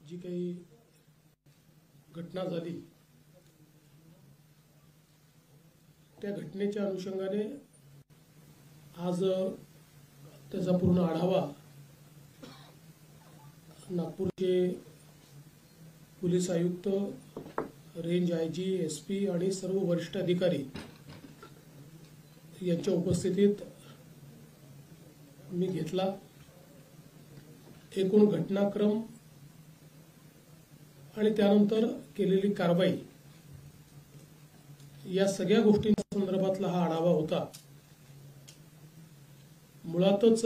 जी काही घटना झाली त्या घटनेच्या अनुषंगाने आज त्याचा पूर्ण आढावा नागपूरचे पोलीस आयुक्त, रेंज आयजी, एसपी आणि सर्व वरिष्ठ अधिकारी यांच्या उपस्थितीत मी घेतला। एकूण घटनाक्रम आणि त्यानंतर केलेली कारवाई या सगळ्या गोष्टींच्या संदर्भातला हा आढावा होता। मुळातच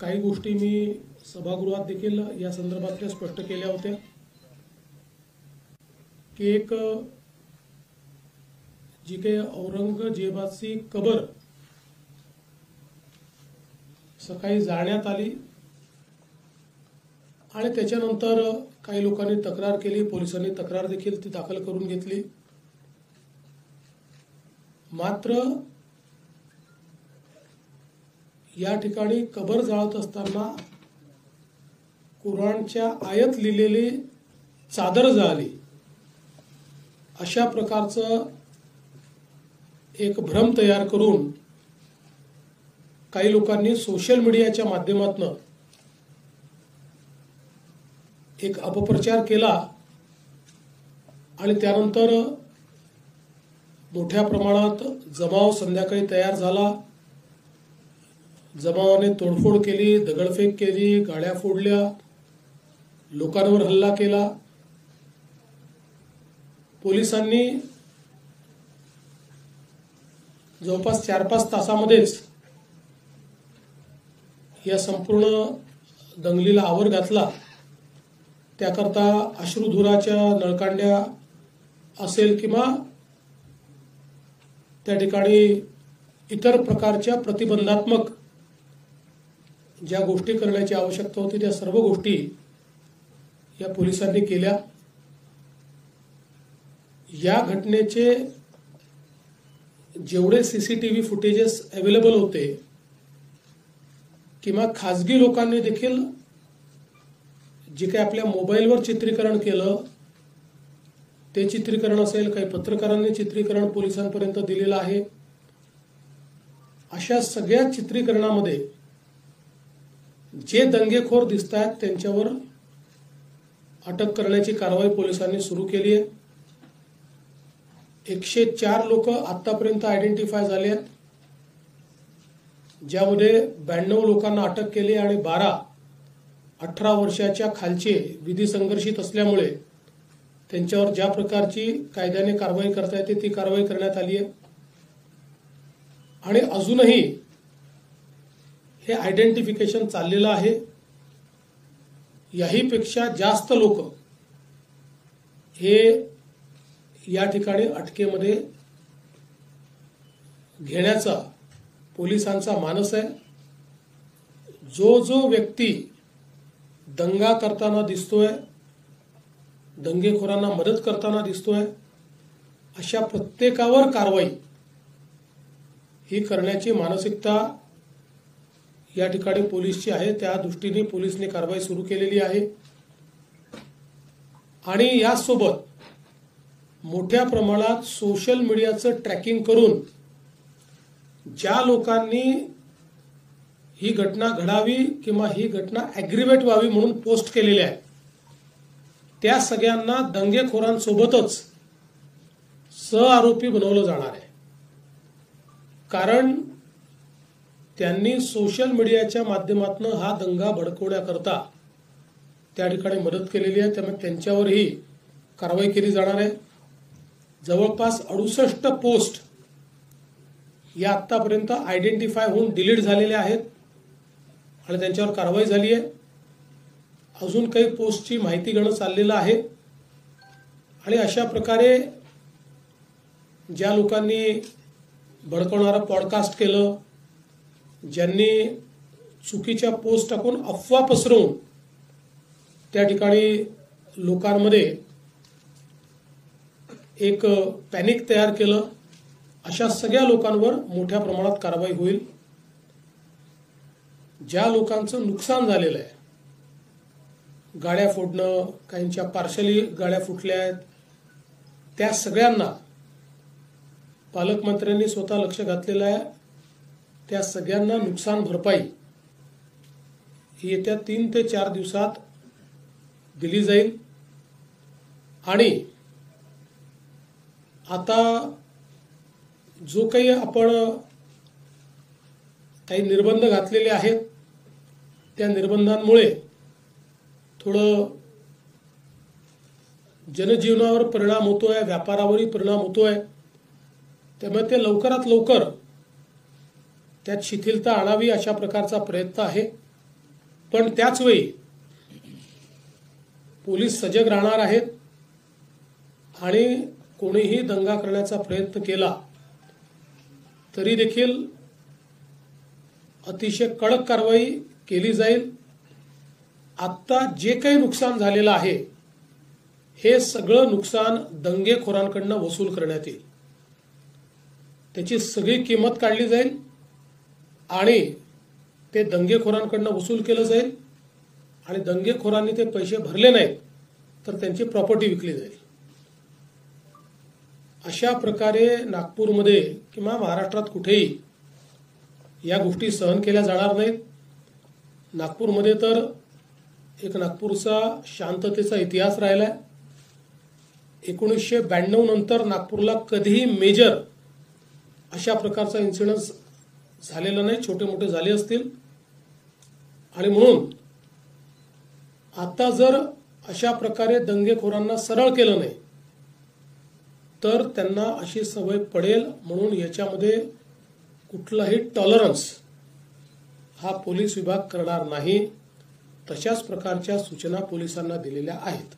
काही गोष्टी मी सभागृहात देखील या संदर्भातल्या स्पष्ट केल्या होत्या की एक जी काही औरंगजेबाची कबर सकाळी जाळण्यात आली आणि त्याच्यानंतर काही लोकांनी तक्रार केली, पोलिसांनी तक्रार देखील ती दाखल करून घेतली। मात्र या ठिकाणी कबर जाळत असताना कुराणच्या आयत लिहिलेली चादर जाळली, अशा प्रकारचं एक भ्रम तयार करून काही लोकांनी सोशल मीडियाच्या माध्यमातून एक अपप्रचार केला आणि त्यानंतर मोठ्या प्रमाणात जमाव संध्याकाळी तयार झाला। जमावाने तोडफोड केली, दगडफेक केली, गाड्या फोडल्या, लोकांवर हल्ला केला। पोलिसांनी जवळपास 4-5 तासामध्येच या संपूर्ण दंगलीला आवर घातला। त्याकरता अश्रुधुराच्या नळकांड्या असेल किंवा त्या ठिकाणी इतर प्रकारच्या प्रतिबंधात्मक ज्या गोष्टी करण्याची आवश्यकता होती त्या सर्व गोष्टी या पोलिसांनी केल्या। या घटनेचे जेवढे सीसीटीव्ही फुटेजेस अवेलेबल होते किंवा खाजगी लोकांनी देखील जे काही आपल्या मोबाईलवर चित्रीकरण केलं ते चित्रीकरण असेल, काही पत्रकारांनी चित्रीकरण पोलिसांपर्यंत दिलेलं आहे, अशा सगळ्या चित्रीकरणामध्ये जे दंगेखोर दिसत आहेत त्यांच्यावर अटक करण्याची कारवाई पोलिसांनी सुरू केली आहे। 104 लोक आतापर्यंत आयडेंटिफाय झाले आहेत, ज्यामध्ये 92 लोकांना अटक केली आणि 18 वर्षाच्या खालचे विधी संघर्षित असल्यामुळे त्यांच्यावर ज्या प्रकारची कायद्याने कारवाई करता येते ती कारवाई करण्यात आली आहे। आणि अजूनही हे आयडेंटिफिकेशन चाललेलं आहे। याही पेक्षा जास्त लोक हे या ठिकाणी अटकेमध्ये घेण्याचा पोलिसांचा मानस आहे। जो व्यक्ती दंगा करताना दिसतोय, दंगेखोरांना मदत करताना दिसतोय, अशा प्रत्येकावर कारवाई ही करण्याची मानसिकता या ठिकाणी पोलीसची आहे। त्या दृष्टीने पोलिसने कारवाई सुरू केलेली आहे आणि यासोबत मोठ्या प्रमाणात सोशल मीडियाचं ट्रॅकिंग करून ज्या लोकांनी ही घटना घडावी किंवा ही घटना ॲग्रिवेट व्हावी म्हणून पोस्ट केलेली आहे त्या सगळ्यांना दंगेखोरांसोबतच सहआरोपी बनवलं जाणार आहे। कारण त्यांनी सोशल मीडियाच्या माध्यमातून हा दंगा भडकवण्याकरता त्या ठिकाणी मदत केलेली आहे, त्यामुळे त्यांच्यावरही कारवाई केली जाणार आहे। जवळपास 68 पोस्ट या आतापर्यंत आयडेंटिफाय होऊन डिलीट झालेल्या आहेत आणि त्यांच्यावर कारवाई झाली आहे। अजून काही पोस्टची माहिती घेणं चाललेलं आहे आणि अशा प्रकारे ज्या लोकांनी भडकवणारा पॉडकास्ट केलं, ज्यांनी चुकीच्या पोस्ट टाकून अफवा पसरवून त्या ठिकाणी लोकांमध्ये एक पॅनिक तयार केलं, अशा सगळ्या लोकांवर मोठ्या प्रमाणात कारवाई होईल। ज्या लोकांचं नुकसान झालेलं आहे, गाड्या फोडणं, काहींच्या पार्शली गाड्या फुटल्या आहेत, त्या सगळ्यांना पालकमंत्र्यांनी स्वतः लक्ष घातलेलं आहे. त्या सगळ्यांना नुकसान भरपाई ही येत्या 3 ते 4 दिवसात दिली जाईल. आणि आता जो काही आपण काही निर्बंध घातलेले आहेत, त्या निर्बंधांमुळे थोडं जनजीवनावर परिणाम होतोय, व्यापारावरही परिणाम होतोय. त्यामुळे ते लवकरात लवकर त्यात शिथिलता आणावी अशा प्रकारचा प्रयत्न आहे. पण त्याचवेळी पोलीस सजग राहणार आहेत आणि कोणीही दंगा करण्याचा प्रयत्न केला तरी देखील अतिशय कडक कारवाई केली जाईल. आत्ता जे काही नुकसान झालेलं आहे हे सगळं नुकसान दंगेखोरांकडनं वसूल करण्यात येईल. त्याची सगळी किंमत काढली जाईल आणि ते दंगेखोरांकडनं वसूल केलं जाईल. आणि दंगेखोरांनी ते पैसे भरले नाहीत तर त्यांची प्रॉपर्टी विकली जाईल. अशा प्रकारे नागपूरमध्ये किंवा महाराष्ट्रात कुठेही या गोष्टी सहन केल्या जाणार नाहीत. नागपूरमध्ये तर एक नागपूरचा शांततेचा इतिहास राहिला आहे. 1992 नंतर नागपूरला कधीही मेजर अशा प्रकारचा इन्सिडन्स झालेला नाही. छोटे मोठे झाले असतील. आणि म्हणून आता जर अशा प्रकारे दंगेखोरांना सरळ केलं नाही तर त्यांना अशी सवय पडेल. म्हणून याच्यामध्ये कुठलाही टॉलरन्स हा पोलीस विभाग करणार नाही. तशाच प्रकारच्या सूचना पोलिसांना दिलेल्या आहेत.